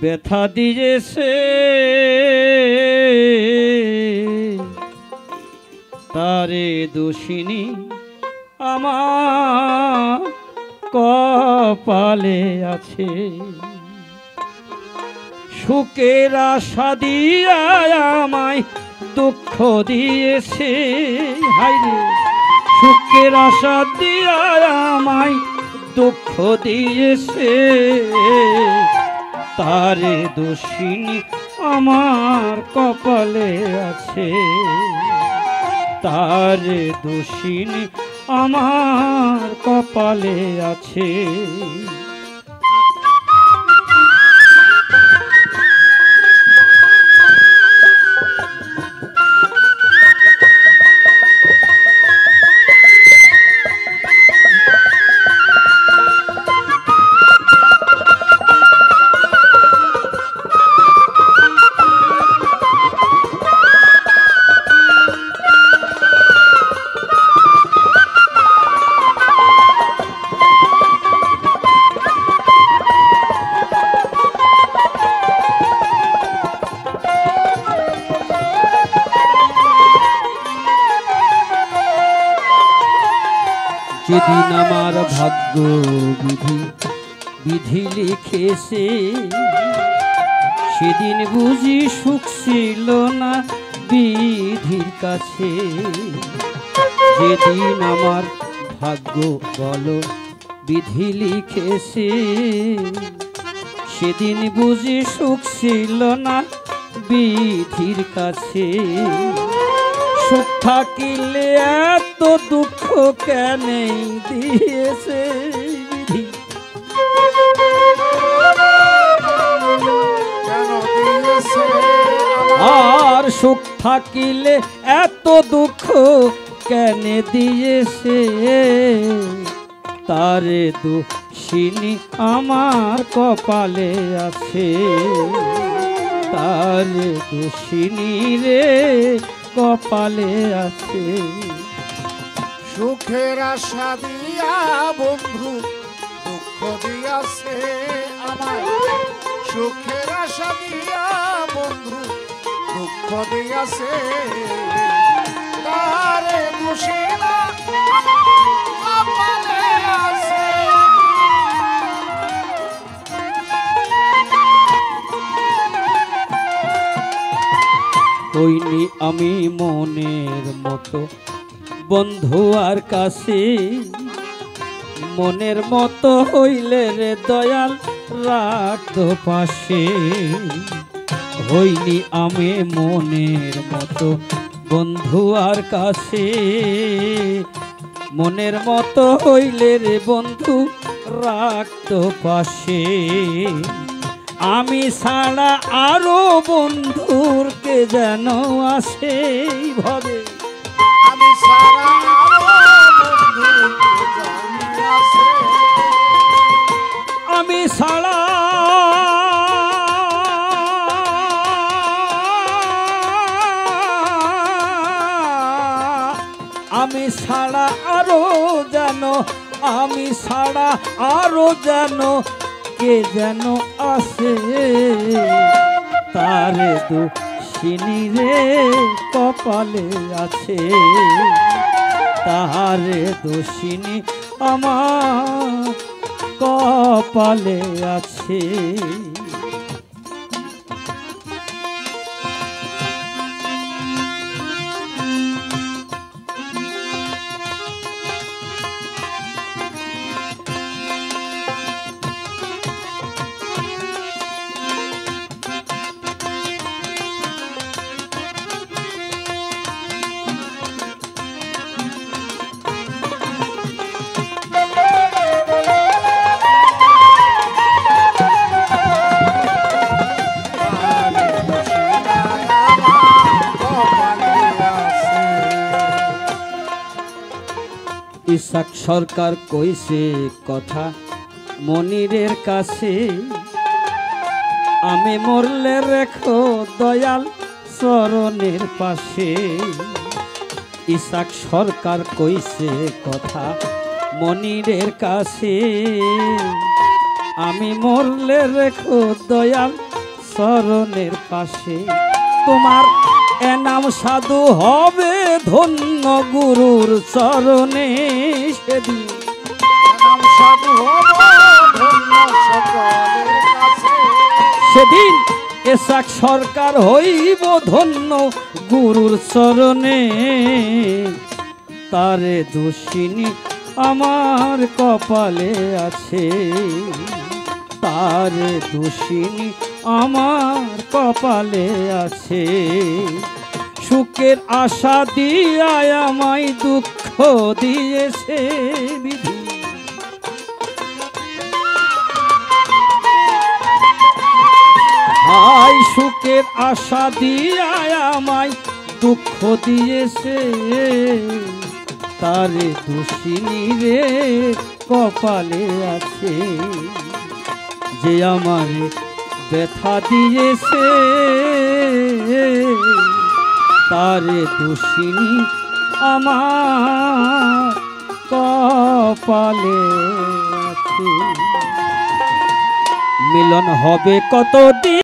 ব্যথা দিয়েছে তারে দোষিনী আমার কপালে আছে। সুখের আশা দিয়া আমায় দুঃখ দিয়েছে, হায়রে সুখের আশা দিয়া আমায় দুঃখ দিয়েছে তারে দোষিনী আমার কপালে আছে। তারে দোষিনী আমার কপালে আছে। যেদিন আমার ভাগ্য বিধি লিখেছে সেদিন বুঝি সুখ ছিল না বিধির কাছে। যেদিন আমার ভাগ্য বলো বিধি লিখেছে সেদিন বুঝি সুখ ছিল না বিধির কাছে। সুখ থাকিলে এত দুঃখ কেন দিয়েছে বিধি, আর সুখ থাকিলে এত দুঃখ কেন দিয়েছে তারে দোষিনী আমার কপালে আছে। তারে দোষিনী রে কপালে আছে। সুখের আশা দিয়া বন্ধু দুঃখ দিয়াছে আমায়, সুখের আশা দিয়া বন্ধু দুঃখ দিয়াছে তারে দোষিনী কপালে আছে। হইনি আমি মনের মতো বন্ধু আর কাছে, মনের মতো হইলে রে দয়াল রাখতো পাশে। হইনি আমি মনের মতো বন্ধু আর কাছে, মনের মতো হইলে রে বন্ধু রাখতো পাশে। আমি ছাড়া আরো বন্ধুর কে যেন আসে ভাবে, আমি ছাড়া আমি ছাড়া আমি ছাড়া আরো যেন, আমি ছাড়া আরো যেন কে যেন আসে তারে দোষিনী রে কপালে আছে। তাহারে দোষিনী আমার কপালে আছে। ইসাক সরকার কইছে কথা মনিরের কাছে, আমি মরলে রেখো দয়াল চরণের পাশে। ইসাক সরকার কইছে কথা মনিরের কাছে, আমি মরলে রেখো দয়াল চরণের পাশে। তোমার এনাম সাধু হবে ধন্য গুরুর চরণে সেদিন। নাম সাধু হব ধন্য সকলের কাছে। সেদিন এসাক সরকার হইব ধন্য গুরুর চরণে। তারে দোষিনী আমার কপালে আছে, তারে দোষিনী আমার কপালে আছে। সুখের আশা দিয়া আমায় দুঃখ দিয়েছে বিধি। হায় সুখের আশা দিয়া আমায় দুঃখ দিয়েছে। তারে দোষিনী রে কপালে আছে, যে আমারে ব্যথা দিয়েছে। তারে দোষিনী আমার কপালে আছে। মিলন হবে কতদিন